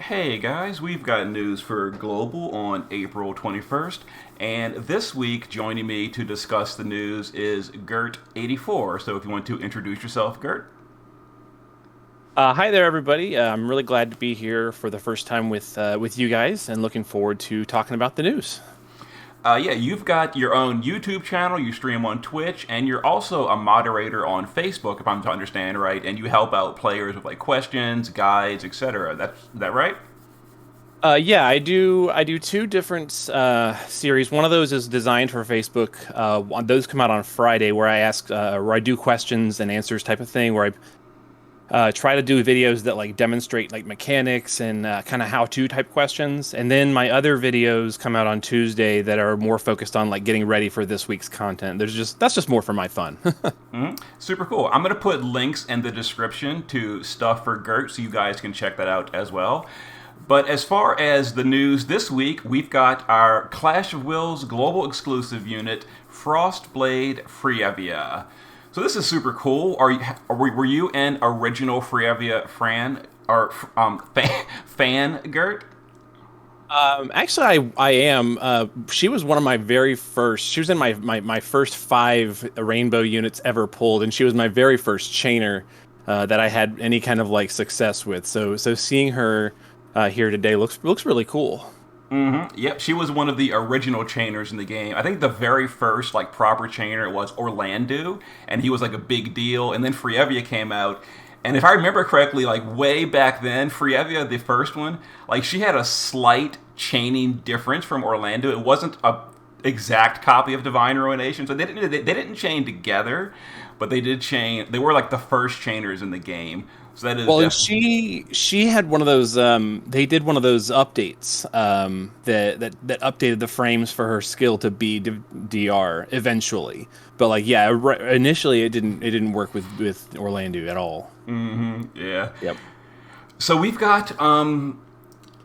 Hey guys, we've got news for Global on April 21st, and this week joining me to discuss the news is Gerrtt84. So if you want to introduce yourself, Gert. Hi there, everybody. I'm really glad to be here for the first time with you guys, and looking forward to talking about the news. Yeah, you've got your own YouTube channel, you stream on Twitch, and you're also a moderator on Facebook, if I'm to understand right, and you help out players with like questions, guides, etc. That right? Yeah, I do two different series. One of those is designed for Facebook. Those come out on Friday, where I do questions and answers type of thing, where I try to do videos that like demonstrate like mechanics and kind of how-to type questions. And then my other videos come out on Tuesday that are more focused on like getting ready for this week's content. That's just more for my fun. Super cool. I'm going to put links in the description to stuff for Gert so you guys can check that out as well. But as far as the news this week, we've got our Clash of Wills global exclusive unit, Frostblade Fryevia. So this is super cool. Were you an original Fryevia fan, Gert? Actually, I am. She was one of my very first. She was in my first five rainbow units ever pulled, and she was my very first chainer that I had any kind of like success with. So seeing her here today looks really cool. Yep, she was one of the original chainers in the game. I think the very first like proper chainer was Orlando, and he was like a big deal. And then Fryevia came out, and if I remember correctly, like way back then, Fryevia, the first one, like she had a slight chaining difference from Orlando. It wasn't a exact copy of Divine Ruination, so they didn't chain together, but they did chain. They were like the first chainers in the game. So that is Well, and definitely. she had one of those. They did one of those updates that updated the frames for her skill to be DR eventually. But like, yeah, initially it didn't work with Orlando at all. Yeah. Yep. So we've got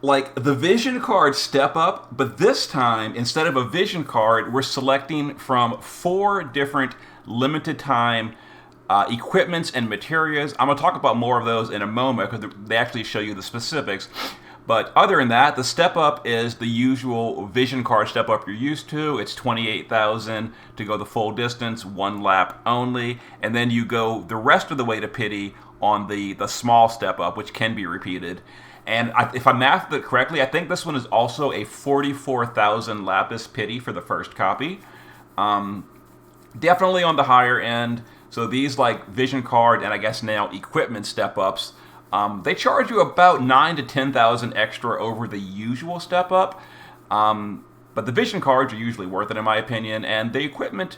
like the vision card step up, but this time instead of a vision card, we're selecting from four different limited time equipments and materials. I'm going to talk about more of those in a moment because they actually show you the specifics. But other than that, the step up is the usual vision card step up you're used to. It's 28,000 to go the full distance, one lap only, and then you go the rest of the way to pity on the small step up, which can be repeated. And if I mathed it correctly, I think this one is also a 44,000 lapis pity for the first copy. Definitely on the higher end. So these like vision card and I guess now equipment step ups, they charge you about 9 to 10,000 extra over the usual step up. But the vision cards are usually worth it in my opinion, and the equipment,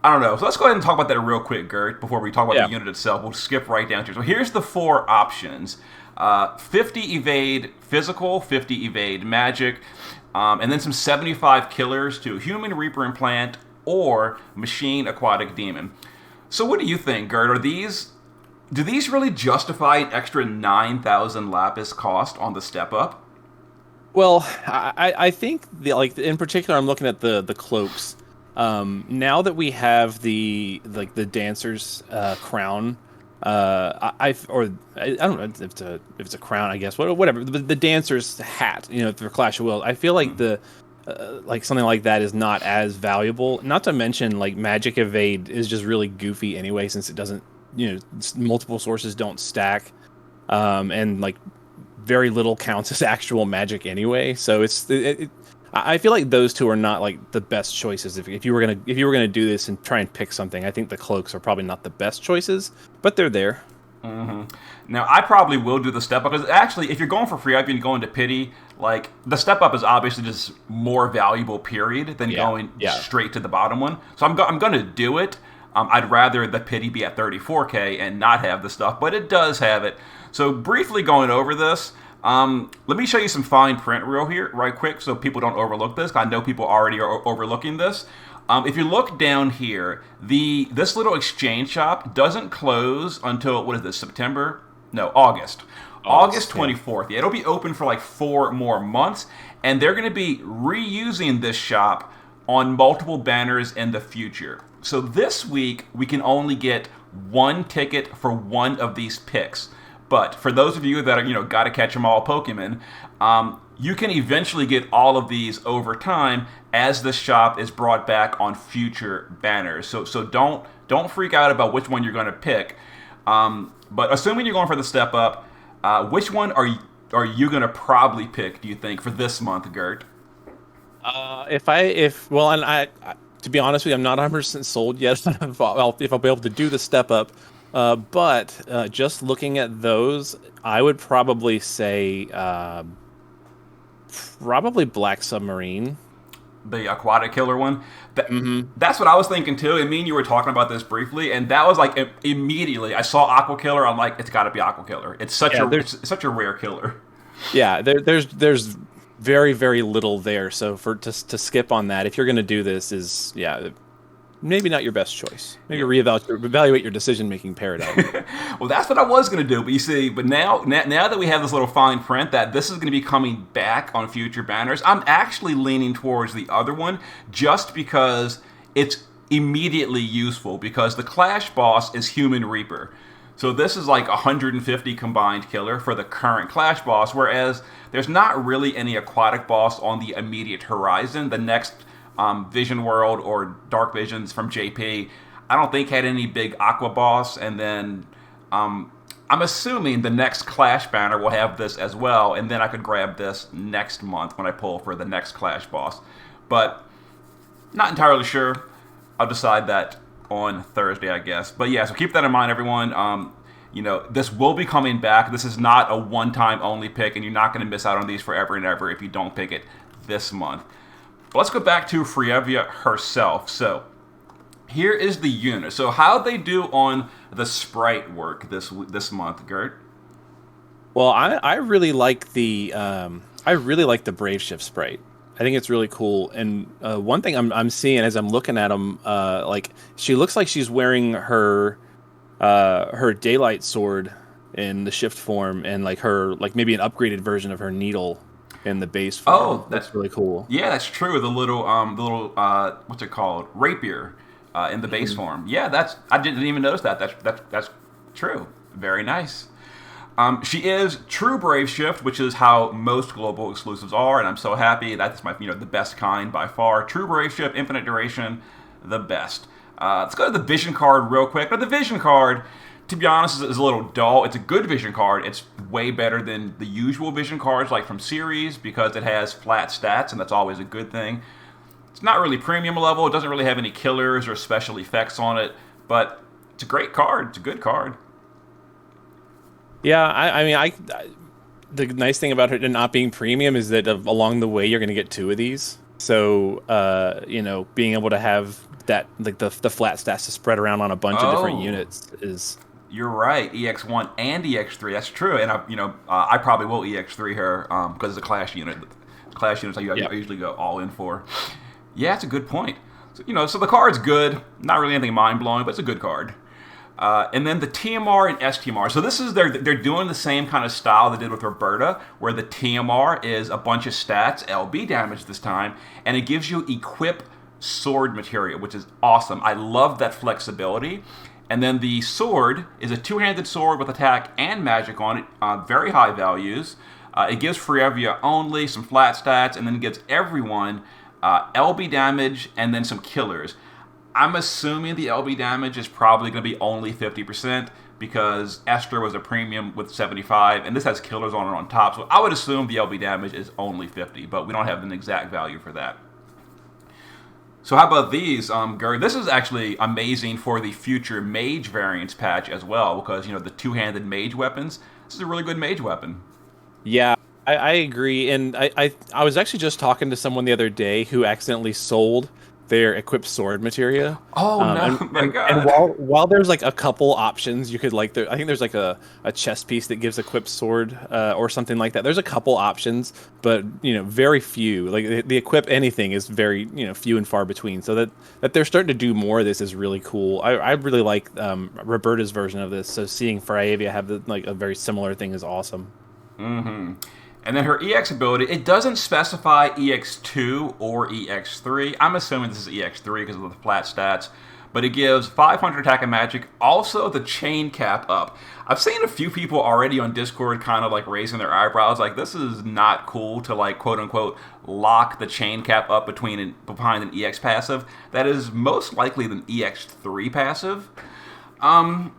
I don't know. So let's go ahead and talk about that real quick, Gert, before we talk about Yeah. the unit itself. We'll skip right down to it. So here's the four options: 50 evade physical, 50 evade magic, and then some 75 killers to human reaper implant or machine aquatic demon. So what do you think, Gert? Do these really justify an extra 9,000 lapis cost on the step up? Well, I think like in particular, I'm looking at the cloaks. Now that we have the dancer's crown, I don't know if it's a crown, I guess, whatever. The dancer's hat, for Clash of Wills. I feel like the like something like that is not as valuable. Not to mention, like Magic Evade is just really goofy anyway, since it doesn't, multiple sources don't stack, and like very little counts as actual magic anyway. So I feel like those two are not like the best choices. If you were gonna do this and try and pick something, I think the cloaks are probably not the best choices, but they're there. Now, I probably will do the step up because actually, if you're going for free up and going to pity, like the step up is obviously just more valuable, period, than Yeah, going yeah. straight to the bottom one. So I'm going to do it. I'd rather the pity be at 34k and not have the stuff, but it does have it. So briefly going over this, let me show you some fine print right quick, so people don't overlook this. I know people already are overlooking this. If you look down here, this little exchange shop doesn't close until, what is this, September? No, August. August August, yeah. 24th. Yeah, it'll be open for like 4 more months, and they're going to be reusing this shop on multiple banners in the future. So this week, we can only get one ticket for one of these picks. But for those of you that are, got to catch 'em all Pokemon, you can eventually get all of these over time as the shop is brought back on future banners. So don't freak out about which one you're going to pick. But assuming you're going for the step up, which one are you going to probably pick, do you think, for this month, Gerrt? To be honest with you, I'm not 100% sold yet if I'll be able to do the step up. But just looking at those, I would probably say probably Black Submarine. The aquatic killer one. That's what I was thinking too. And me and you were talking about this briefly, and that was like immediately I saw Aqua Killer. I'm like, it's got to be Aqua Killer. It's such a rare killer. Yeah, there's very, very little there. So to skip on that, if you're going to do this, is maybe not your best choice. Maybe reevaluate your decision-making paradigm. Well, that's what I was going to do. But you see, now that we have this little fine print that this is going to be coming back on future banners, I'm actually leaning towards the other one just because it's immediately useful, because the Clash boss is Human Reaper. So this is like 150 combined killer for the current Clash boss, whereas there's not really any aquatic boss on the immediate horizon. The next Vision World or Dark Visions from JP, I don't think had any big aqua boss, and then I'm assuming the next Clash banner will have this as well, and then I could grab this next month when I pull for the next Clash boss. But not entirely sure. I'll decide that on Thursday, I guess. But yeah, so keep that in mind, everyone. This will be coming back. This is not a one-time only pick, and you're not going to miss out on these forever and ever if you don't pick it this month. But let's go back to Fryevia herself. So here is the unit. So how'd they do on the sprite work this month, Gerrt? Well, I really like the Brave Shift sprite. I think it's really cool. And one thing I'm seeing as I'm looking at them, like she looks like she's wearing her Daylight Sword in the shift form, and like maybe an upgraded version of her needle in the base form. Oh, that's really cool. Yeah, that's true. The little what's it called? Rapier in the base form. Yeah, I didn't even notice that. That's true. Very nice. She is true Brave Shift, which is how most global exclusives are, and I'm so happy. That's my the best kind by far. True Brave Shift, infinite duration, the best. Let's go to the Vision card real quick. But the Vision card, to be honest, is a little dull. It's a good Vision card. It's way better than the usual Vision cards like from series because it has flat stats, and that's always a good thing. It's not really premium level. It doesn't really have any killers or special effects on it, but it's a great card. It's a good card. Yeah, I mean, the nice thing about it not being premium is that along the way you're going to get 2 of these. So, being able to have that, like the flat stats to spread around on a bunch of different units is. You're right, EX1 and EX3. That's true, and I probably will EX3 her because it's a Clash unit. Clash units I usually go all in for. Yeah, it's a good point. So the card's good. Not really anything mind blowing, but it's a good card. And then the TMR and STMR. So this is they're doing the same kind of style they did with Roberta, where the TMR is a bunch of stats, LB damage this time, and it gives you equip sword material, which is awesome. I love that flexibility. And then the sword is a two-handed sword with attack and magic on it, very high values. It gives Fryevia only some flat stats, and then it gives everyone LB damage and then some killers. I'm assuming the LB damage is probably going to be only 50% because Esther was a premium with 75, and this has killers on it on top. So I would assume the LB damage is only 50, but we don't have an exact value for that. So how about these, Gerrtt? This is actually amazing for the future mage variants patch as well, because the two-handed mage weapons. This is a really good mage weapon. Yeah, I agree, and I was actually just talking to someone the other day who accidentally sold their equipped sword materia. Oh no! My God. And while there's like a couple options, you could I think there's like a chest piece that gives equipped sword or something like that. There's a couple options, but very few. Like the equip anything is very few and far between. So that they're starting to do more of this is really cool. I really like Roberta's version of this. So seeing Fryevia have a very similar thing is awesome. Mm-hmm. And then her EX ability, it doesn't specify EX2 or EX3. I'm assuming this is EX3 because of the flat stats. but it gives 500 attack and magic. Also, the chain cap up. I've seen a few people already on Discord kind of like raising their eyebrows, like this is not cool to like quote unquote lock the chain cap up behind an EX passive. That is most likely an EX3 passive. I'm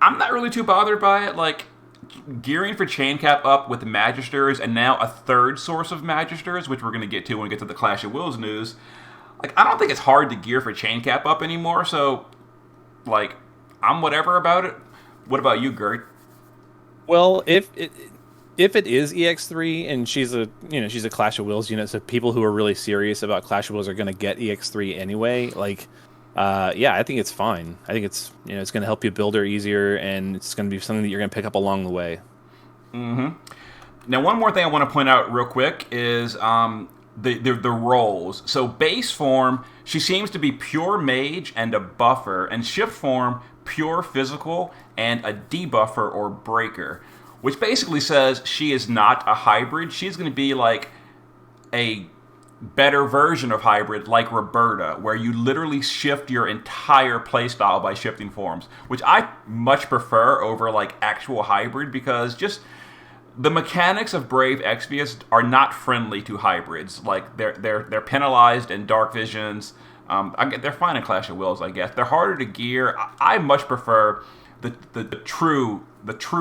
not really too bothered by it. Like, gearing for chain cap up with Magisters and now a third source of Magisters, which we're going to get to when we get to the Clash of Wills news. Like, I don't think it's hard to gear for chain cap up anymore, so, like, I'm whatever about it. What about you, Gerrt? Well, if it is EX3 and she's a Clash of Wills unit, so people who are really serious about Clash of Wills are going to get EX3 anyway. Like, yeah, I think it's fine. I think it's it's going to help you build her easier, and it's going to be something that you're going to pick up along the way. Mm-hmm. Now, one more thing I want to point out real quick is the roles. So base form, she seems to be pure mage and a buffer, and shift form, pure physical and a debuffer or breaker, which basically says she is not a hybrid. She's going to be like a better version of hybrid, like Roberta, where you literally shift your entire playstyle by shifting forms, which I much prefer over like actual hybrid, because just the mechanics of Brave Exvius are not friendly to hybrids. Like they're penalized in Dark Visions. They're fine in Clash of Wills, I guess. They're harder to gear. I much prefer the true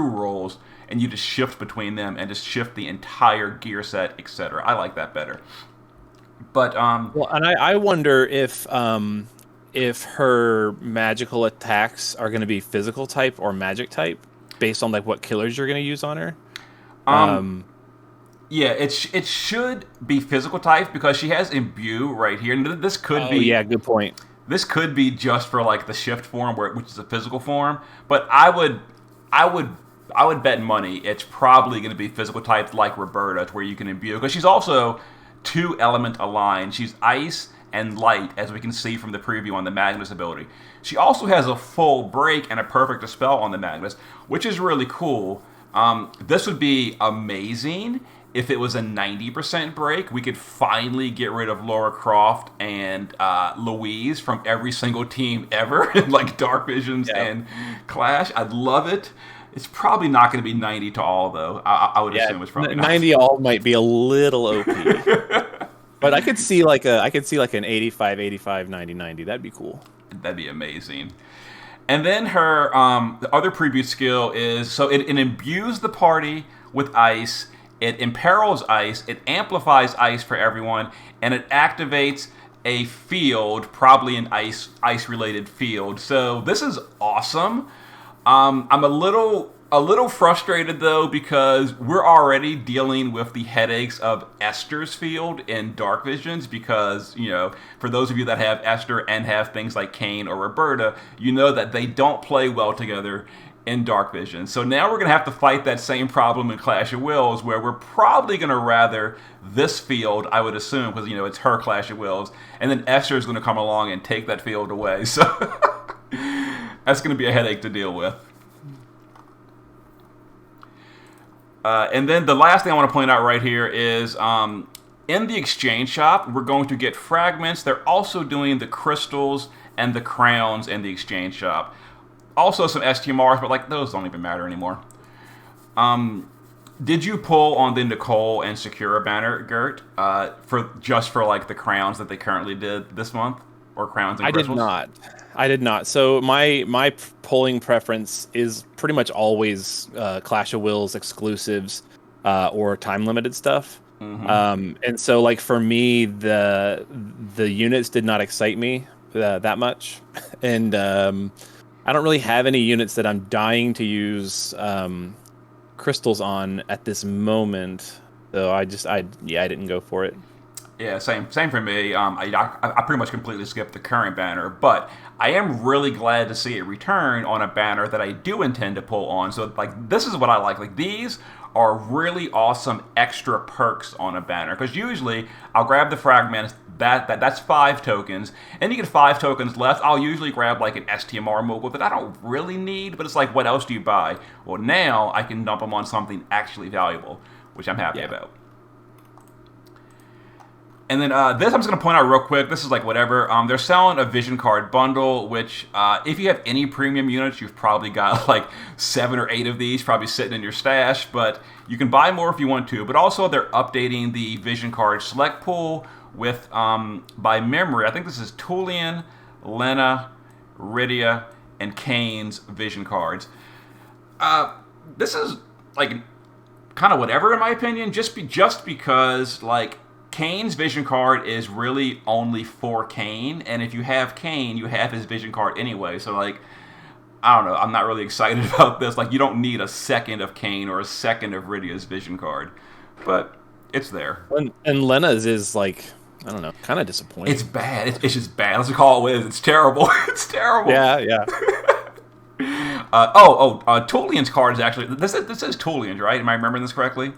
roles, and you just shift between them and just shift the entire gear set, etc. I like that better. But well, and I wonder if her magical attacks are going to be physical type or magic type based on like what killers you're going to use on her. Yeah, it should be physical type because she has imbue right here, and this could be. Yeah, good point. This could be just for like the shift form, which is a physical form. But I would bet money it's probably going to be physical type like Roberta, where you can imbue, because she's also 2-element aligned. She's ice and light, as we can see from the preview on the Magnus ability. She also has a full break and a perfect dispel on the Magnus, which is really cool. This would be amazing if it was a 90% break. We could finally get rid of Lara Croft and Louise from every single team ever in like Dark Visions and Clash. I'd love it. It's probably not going to be 90 to all, though. I would assume it's probably 90 not. all might be a little OP. But I could see an 85, 85, 90, 90. That'd be cool. That'd be amazing. And then her the other preview skill is, so it imbues the party with ice, it imperils ice, it amplifies ice for everyone, and it activates a field, probably an ice related field. So this is awesome. I'm a little frustrated though, because we're already dealing with the headaches of Esther's field in Dark Visions, because, for those of you that have Esther and have things like Kayn or Roberta, you know that they don't play well together in Dark Visions. So now we're going to have to fight that same problem in Clash of Wills, where we're probably going to rather this field, I would assume, because, it's her Clash of Wills, and then Esther is going to come along and take that field away. So that's going to be a headache to deal with. And then the last thing I want to point out right here is in the exchange shop, we're going to get fragments. They're also doing the crystals and the crowns in the exchange shop. Also some STMRs, but like those don't even matter anymore. Did you pull on the Nicole and Sakura banner, Gerrt, for like the crowns that they currently did this month, or crowns and crystals? I did not. So my polling preference is pretty much always Clash of Wills exclusives or time limited stuff. Mm-hmm. And so like for me, the units did not excite me that much, and I don't really have any units that I'm dying to use crystals on at this moment. So I didn't go for it. Yeah, same for me. I pretty much completely skipped the current banner, but I am really glad to see it return on a banner that I do intend to pull on. So, like, this is what I like. Like, these are really awesome extra perks on a banner, because usually I'll grab the fragments. That's 5 tokens, and you get 5 tokens left. I'll usually grab like an STMR mogul that I don't really need, but it's like, what else do you buy? Well, now I can dump them on something actually valuable, which I'm happy about. And then this I'm just going to point out real quick. This is like whatever. They're selling a Vision Card bundle, which if you have any premium units, you've probably got like 7 or 8 of these probably sitting in your stash. But you can buy more if you want to. But also they're updating the Vision Card select pool with, by memory, I think this is Tulian, Lena, Rydia, and Kane's Vision Cards. This is like kind of whatever in my opinion, just because like Kane's Vision Card is really only for Kane, and if you have Kane, you have his Vision Card anyway. So like, I don't know, I'm not really excited about this. Like, you don't need a second of Kane or a second of Rydia's Vision Card, but it's there. And Lena's is like, I don't know, kind of disappointing. It's bad. It's just bad. Let's call it what it is. It's terrible. It's terrible. Yeah. Tulian's card is actually this says Tulian's, right? Am I remembering this correctly?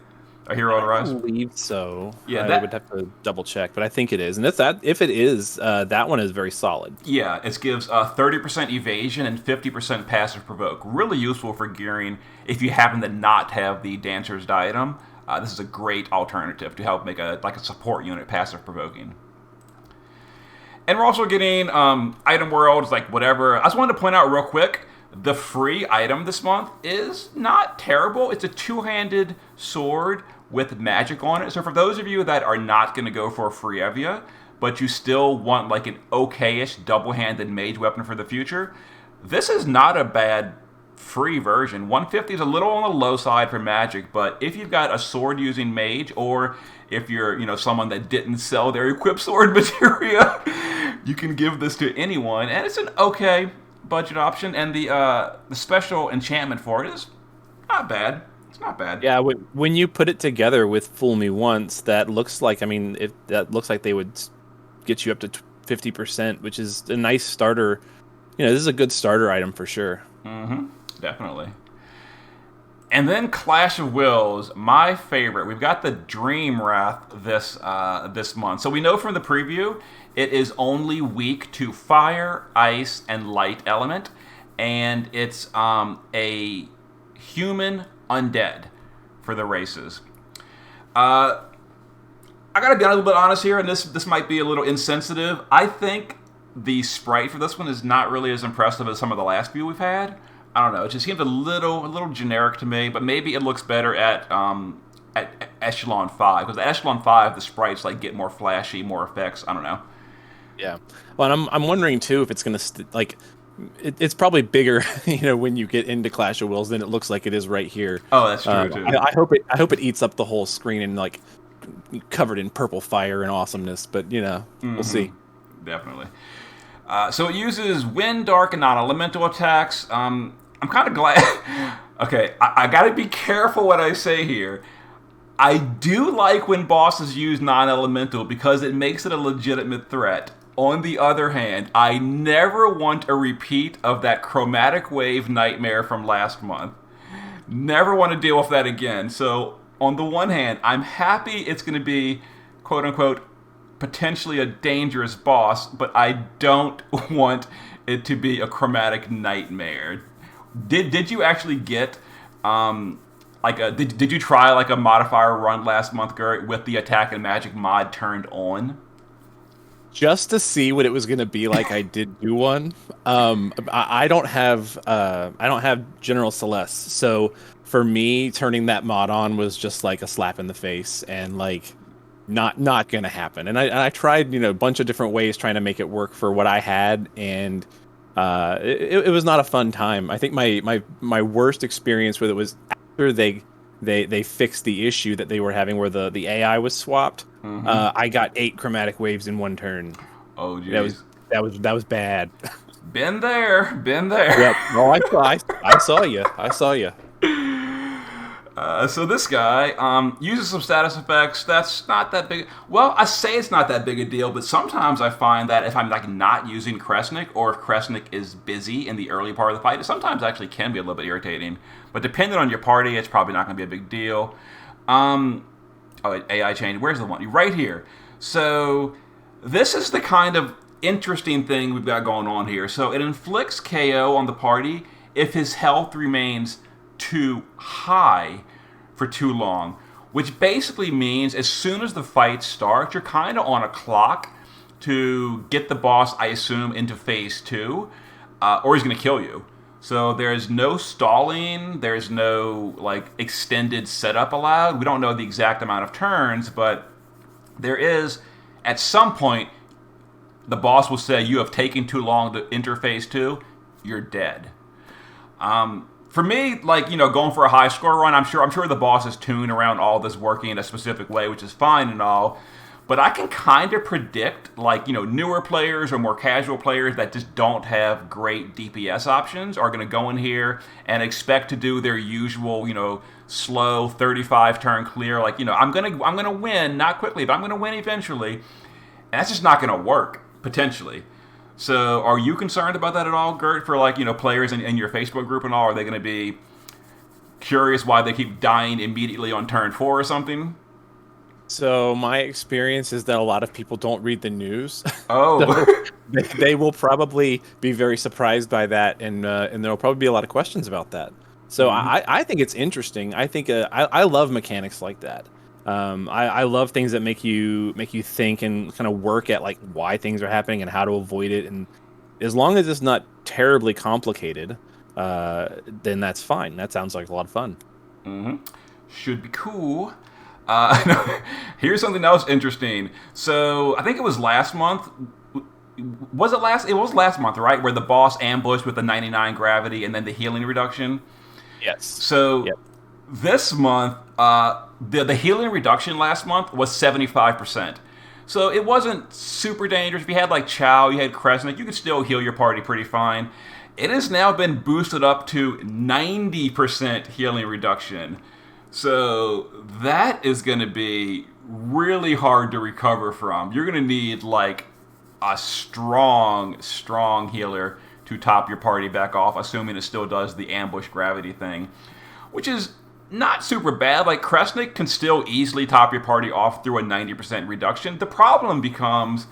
A Hero on the Rise? I believe so. Yeah, I would have to double check, but I think it is. And if it is, that one is very solid. Yeah, it gives 30% evasion and 50% passive provoke. Really useful for gearing if you happen to not have the Dancer's Diadem. This is a great alternative to help make a support unit passive provoking. And we're also getting item worlds, like whatever. I just wanted to point out real quick, the free item this month is not terrible. It's a two-handed sword with magic on it. So for those of you that are not going to go for a Fryevia, but you still want like an okay-ish double-handed mage weapon for the future, this is not a bad free version. 150 is a little on the low side for magic, but if you've got a sword-using mage, or if you're someone that didn't sell their equipped sword materia, you can give this to anyone, and it's an okay budget option, and the special enchantment for it is not bad. It's not bad. Yeah, when you put it together with Fool Me Once, that looks like, that looks like they would get you up to 50%, which is a nice starter. This is a good starter item for sure. Mm-hmm. Definitely. And then Clash of Wills, my favorite. We've got the Dream Wrath this month. So we know from the preview, it is only weak to fire, ice, and light element, and it's a human undead for the races. I gotta be a little bit honest here, and this might be a little insensitive. I think the sprite for this one is not really as impressive as some of the last few we've had. I don't know. It just seems a little generic to me, but maybe it looks better at Echelon 5, because at Echelon 5 the sprites like get more flashy, more effects. I don't know. Yeah. Well, and I'm wondering too if it's gonna it's probably bigger, when you get into Clash of Wills than it looks like it is right here. Oh, that's true too. I hope it eats up the whole screen and like covered in purple fire and awesomeness. But we'll see. Definitely. So it uses wind, dark, and non-elemental attacks. I'm kind of glad. Okay, I got to be careful what I say here. I do like when bosses use non-elemental because it makes it a legitimate threat. On the other hand, I never want a repeat of that chromatic wave nightmare from last month. Never want to deal with that again. So on the one hand, I'm happy it's going to be, quote-unquote, potentially a dangerous boss, but I don't want it to be a chromatic nightmare. Did you actually get did you try like a modifier run last month, Gerrtt, with the attack and magic mod turned on? Just to see what it was going to be like, I did do one. I don't have General Celeste, so for me, turning that mod on was just like a slap in the face and like not going to happen. And I tried a bunch of different ways trying to make it work for what I had, and it was not a fun time. I think my worst experience with it was after they fixed the issue that they were having where the AI was swapped. Mm-hmm. I got 8 chromatic waves in one turn. Oh, geez. That was bad. Been there. Yep. Well, I saw you. So this guy uses some status effects. That's not that big. Well, I say it's not that big a deal, but sometimes I find that if I'm like not using Kresnik, or if Kresnik is busy in the early part of the fight, it sometimes actually can be a little bit irritating. But depending on your party, it's probably not going to be a big deal. AI change. Where's the one? Right here. So this is the kind of interesting thing we've got going on here. So it inflicts KO on the party if his health remains too high for too long. which basically means as soon as the fight starts, you're kind of on a clock to get the boss, I assume, into phase 2, or he's going to kill you. So there's no stalling, there's no like extended setup allowed. We don't know the exact amount of turns, but there is, at some point, the boss will say, you have taken too long to enter phase 2, you're dead. For me, like, going for a high score run, I'm sure the boss is tuned around all this working in a specific way, which is fine and all. But I can kind of predict, like, newer players or more casual players that just don't have great DPS options are going to go in here and expect to do their usual, slow 35 turn clear. Like, I'm gonna win, not quickly, but I'm gonna win eventually. And that's just not going to work, potentially. So, are you concerned about that at all, Gerrt, for like, players in your Facebook group and all? Are they going to be curious why they keep dying immediately on turn 4 or something? So my experience is that a lot of people don't read the news. Oh. So they will probably be very surprised by that, and there will probably be a lot of questions about that. So I think it's interesting. I think I love mechanics like that. I love things that make you think and kind of work at like why things are happening and how to avoid it. And as long as it's not terribly complicated, then that's fine. That sounds like a lot of fun. Should be cool. Here's something else interesting. So I think it was last month. Was it last? It was last month, right? Where the boss ambushed with the 99 gravity and then the healing reduction. Yes. So this month, the healing reduction last month was 75%. So it wasn't super dangerous. If you had like Chow, you had Kresnik, you could still heal your party pretty fine. It has now been boosted up to 90% healing reduction. So that is going to be really hard to recover from. You're going to need like a strong healer to top your party back off, assuming it still does the ambush gravity thing, which is not super bad. Like, Kresnik can still easily top your party off through a 90% reduction. The problem becomes,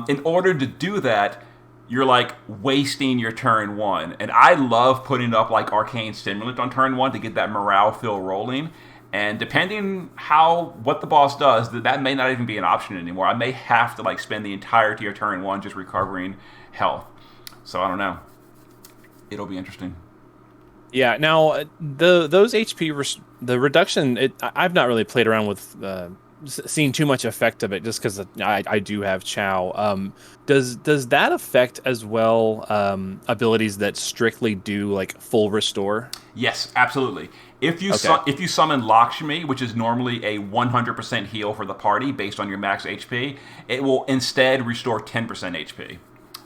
in order to do that, you're like wasting your turn 1. And I love putting up like Arcane Stimulant on turn 1 to get that morale fill rolling. And depending what the boss does, that may not even be an option anymore. I may have to like spend the entirety of turn 1 just recovering health. So I don't know. It'll be interesting. Yeah. Now those HP the reduction. I've not really played around with seen too much effect of it, just because I do have Chow. Does that affect as well abilities that strictly do like full restore? Yes, absolutely. If you summon Lakshmi, which is normally a 100% heal for the party based on your max HP, it will instead restore 10% HP.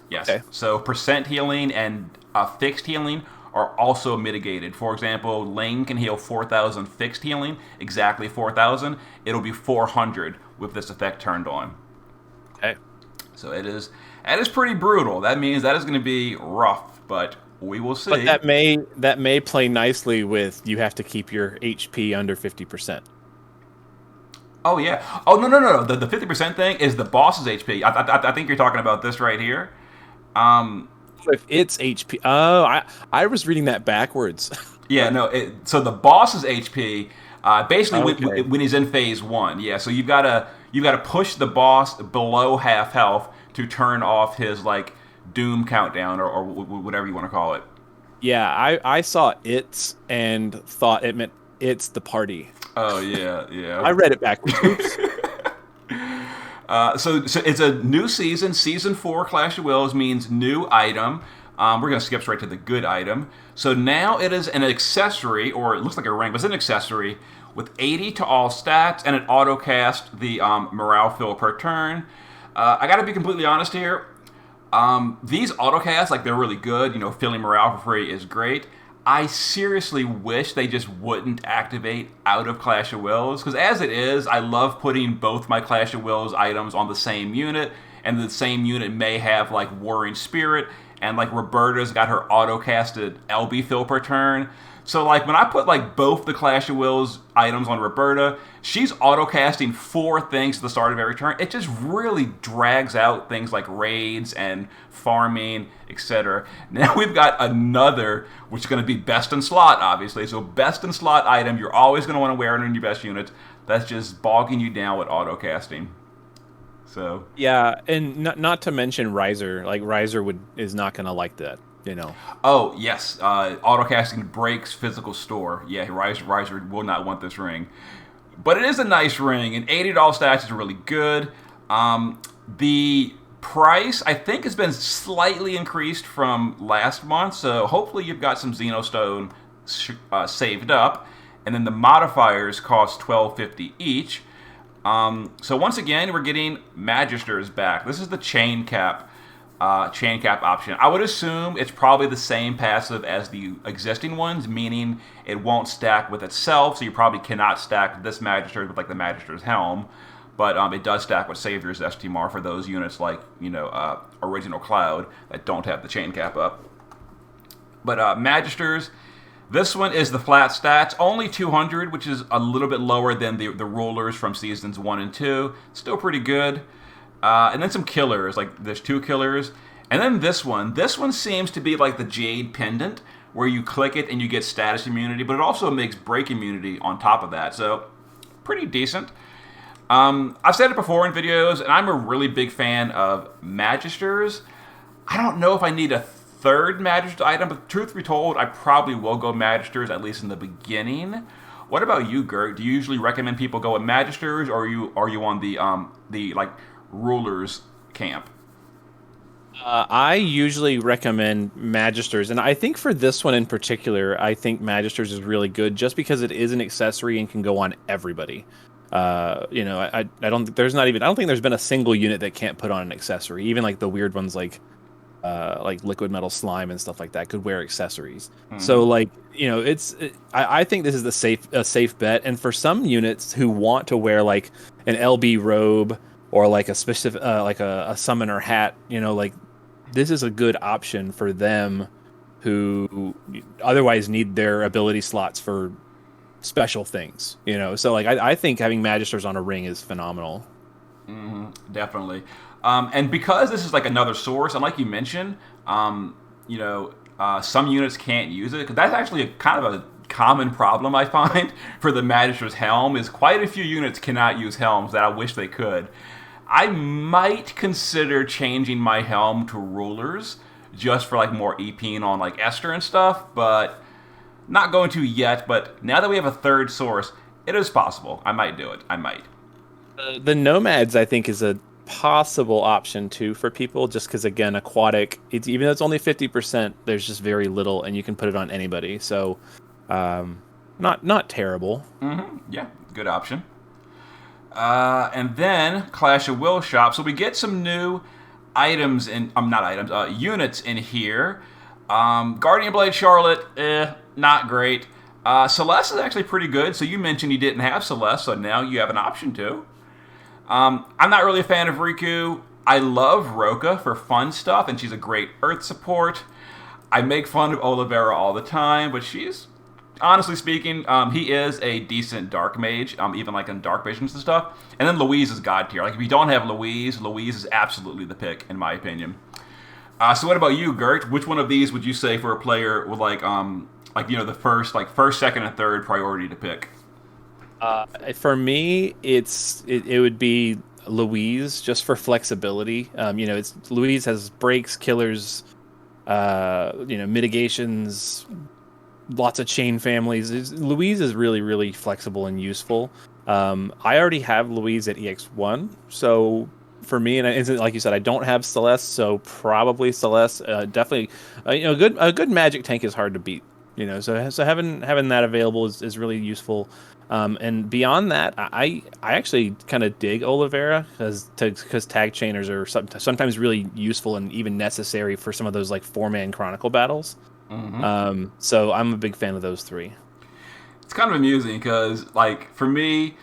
Yes. Okay. So percent healing and fixed healing are also mitigated. For example, Ling can heal 4,000 fixed healing, exactly 4,000. It'll be 400 with this effect turned on. Okay. So that is pretty brutal. That means that is going to be rough, but we will see. But that may play nicely with you have to keep your HP under 50%. Oh yeah. Oh no. The 50% thing is the boss's HP. I think you're talking about this right here. If it's HP, I was reading that backwards. Yeah, no. So the boss's HP, basically when he's in phase 1, yeah. So you've got to push the boss below half health to turn off his like doom countdown or whatever you want to call it. Yeah, I saw it and thought it meant it's the party. Oh yeah. I read it backwards. Oops. So it's a new season. Season 4 Clash of Wills means new item. We're going to skip straight to the good item. So now it is an accessory, or it looks like a rank, but it's an accessory with 80 to all stats, and it auto-cast the morale fill per turn. I got to be completely honest here. These auto-casts, like, they're really good. Filling morale for free is great. I seriously wish they just wouldn't activate out of Clash of Wills, because as it is, I love putting both my Clash of Wills items on the same unit, and the same unit may have like Warring Spirit, and like Roberta's got her auto-casted LB fill per turn. So like when I put like both the Clash of Wills items on Roberta, she's auto casting 4 things at the start of every turn. It just really drags out things like raids and farming, etc. Now we've got another, which is going to be best in slot, obviously. So best in slot item, you're always going to want to wear it in your best units. That's just bogging you down with auto casting. So yeah, and not to mention Riser. Like Riser is not going to like that. Oh yes, autocasting breaks physical store. Yeah, Riser will not want this ring, but it is a nice ring, and $80 stats is really good. The price I think has been slightly increased from last month, so hopefully you've got some Xenostone saved up, and then the modifiers cost $12.50 each. So once again, we're getting Magisters back. This is the chain cap option. I would assume it's probably the same passive as the existing ones, meaning it won't stack with itself, so you probably cannot stack this Magister with like the Magister's Helm, but it does stack with Savior's STMR for those units like, Original Cloud that don't have the chain cap up. But Magisters, this one is the flat stats, only 200, which is a little bit lower than the rulers from seasons 1 and 2. Still pretty good. And then some killers, like there's 2 killers. And then this one. This one seems to be like the Jade Pendant, where you click it and you get status immunity, but it also makes break immunity on top of that. So, pretty decent. I've said it before in videos, and I'm a really big fan of Magisters. I don't know if I need a third Magister item, but truth be told, I probably will go Magisters, at least in the beginning. What about you, Gerrt? Do you usually recommend people go with Magisters, or are you on the rulers camp? I usually recommend Magisters, and I think for this one in particular, I think Magisters is really good just because it is an accessory and can go on everybody. I don't think there's been a single unit that can't put on an accessory. Even like the weird ones like liquid metal slime and stuff like that could wear accessories. Mm-hmm. So I think this is a safe bet. And for some units who want to wear like an LB robe or like a specific like a summoner hat, this is a good option for them who otherwise need their ability slots for special things. So like I think having Magisters on a ring is phenomenal. Mm-hmm, definitely. And because this is like another source, and like you mentioned, some units can't use it, because that's actually kind of a common problem I find for the Magister's Helm, is quite a few units cannot use helms that I wish they could. I might consider changing my helm to rulers, just for like more EPing on like Esther and stuff, but not going to yet. But now that we have a third source, it is possible. I might do it. I might. The Nomads, I think, is a possible option too for people, just because again, aquatic, even though it's only 50%, there's just very little, and you can put it on anybody. So, not terrible. Mm-hmm. Yeah, good option. And then Clash of Will shop. So we get some new items units in here. Guardian Blade Charlotte, not great. Celeste is actually pretty good. So you mentioned you didn't have Celeste, so now you have an option to. I'm not really a fan of Riku. I love Roka for fun stuff, and she's a great Earth support. I make fun of Olivera all the time, but she's, honestly speaking, he is a decent Dark Mage, even like in Dark Visions and stuff. And then Louise is God tier. Like if you don't have Louise is absolutely the pick, in my opinion. So what about you, Gerrt? Which one of these would you say for a player with the first, second, and third priority to pick? For me, it would be Louise, just for flexibility. Louise has breaks, killers, mitigations, lots of chain families. Louise is really, really flexible and useful. I already have Louise at EX1, so for me, and like you said, I don't have Celeste, so probably Celeste. Definitely, a good magic tank is hard to beat. So having that available is really useful. And beyond that, I actually kind of dig Olivera because tag chainers are sometimes really useful and even necessary for some of those like 4-man Chronicle battles. Mm-hmm. So I'm a big fan of those 3. It's kind of amusing because, like, for me,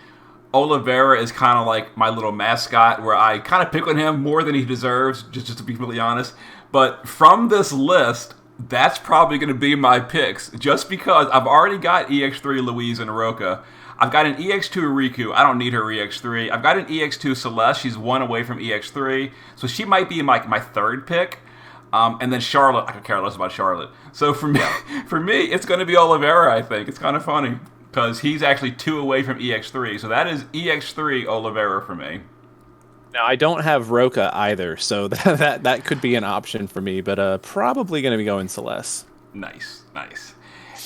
Olivera is kind of like my little mascot, where I kind of pick on him more than he deserves, just to be really honest. But from this list, That's probably going to be my picks, just because I've already got EX3 Louise and Roka. I've got an EX2 Riku. I don't need her EX3. I've got an EX2 Celeste. She's one away from EX3, so she might be my third pick. And then Charlotte. I could care less about Charlotte. So for me, it's going to be Oliveira. I think it's kind of funny because he's actually 2 away from EX3. So that is EX3 Oliveira for me. Now I don't have Roka either, so that could be an option for me, but probably going to be going Celeste. Nice.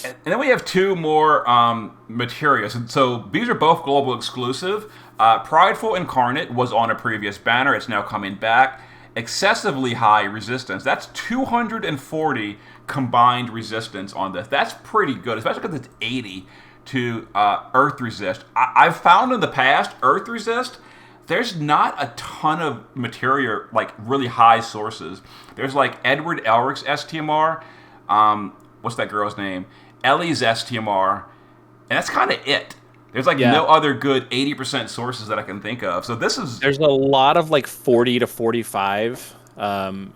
And then we have 2 more materials. So these are both global exclusive. Prideful Incarnate was on a previous banner. It's now coming back. Excessively high resistance. That's 240 combined resistance on this. That's pretty good, especially because it's 80 to Earth Resist. I've found in the past, Earth Resist, there's not a ton of material, like really high sources. There's like Edward Elric's STMR. What's that girl's name? Ellie's STMR. And that's kind of it. There's no other good 80% sources that I can think of. So there's a lot of like 40 to 45,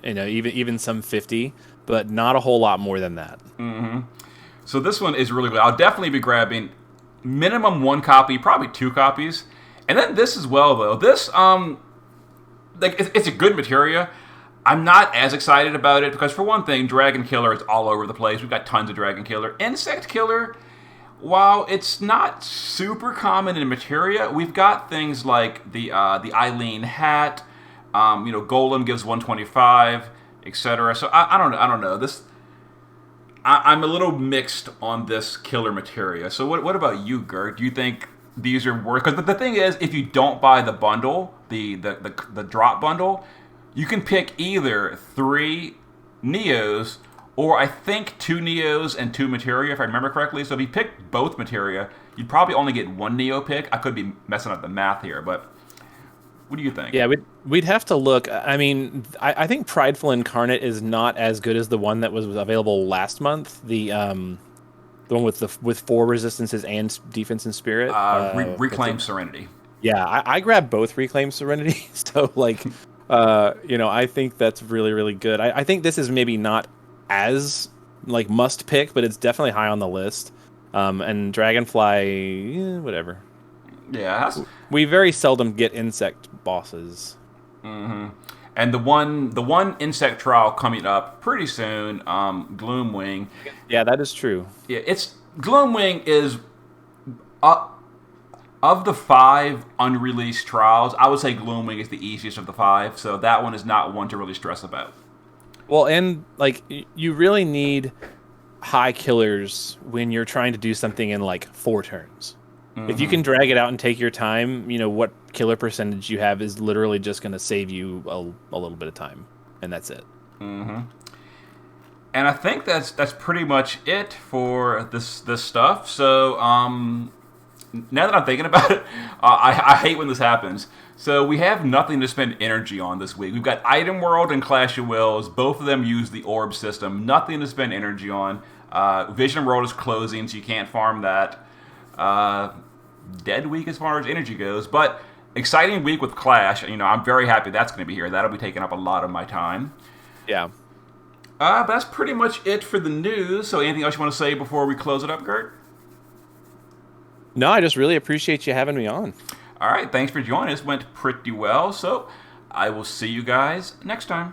even some 50, but not a whole lot more than that. Mm-hmm. So this one is really good. I'll definitely be grabbing minimum 1 copy, probably 2 copies. And then this as well, though. This, it's a good materia. I'm not as excited about it because, for one thing, Dragon Killer is all over the place. We've got tons of Dragon Killer. Insect Killer, while it's not super common in materia, we've got things like the Eileen hat. Golem gives 125, etc. So I don't know. I'm a little mixed on this killer materia. So what about you, Gerrtt? Do you think these are worth? Because the thing is, if you don't buy the bundle, the drop bundle, you can pick either 3 Neos or I think 2 Neos and 2 Materia, if I remember correctly. So if you pick both Materia, you'd probably only get 1 Neo pick. I could be messing up the math here, but what do you think? Yeah, we'd have to look. I mean, I think Prideful Incarnate is not as good as the one that was available last month. The one with 4 resistances and defense and spirit. Reclaim Serenity. Yeah, I grabbed both Reclaim Serenity. So I think that's really, really good. I think this is maybe not as must pick, but it's definitely high on the list. And Dragonfly, whatever. Yeah, we very seldom get insect bosses. Mm-hmm. And the one insect trial coming up pretty soon, Gloomwing. Yeah, that is true. Yeah, Gloomwing is of the 5 unreleased trials, I would say Gloomwing is the easiest of the 5. So that one is not one to really stress about. Well, and you really need high killers when you're trying to do something in 4 turns. Mm-hmm. If you can drag it out and take your time, what killer percentage you have is literally just going to save you a little bit of time, and that's it. Mm-hmm. And I think that's pretty much it for this stuff. So now that I'm thinking about it, I hate when this happens. So we have nothing to spend energy on this week. We've got Item World and Clash of Wills. Both of them use the orb system. Nothing to spend energy on. Vision World is closing, so you can't farm that. Dead week as far as energy goes, but exciting week with Clash. I'm very happy that's going to be here. That'll be taking up a lot of my time. Yeah. But that's pretty much it for the news. So anything else you want to say before we close it up, Gerrtt? No, I just really appreciate you having me on. All right, thanks for joining us. Went pretty well, so I will see you guys next time.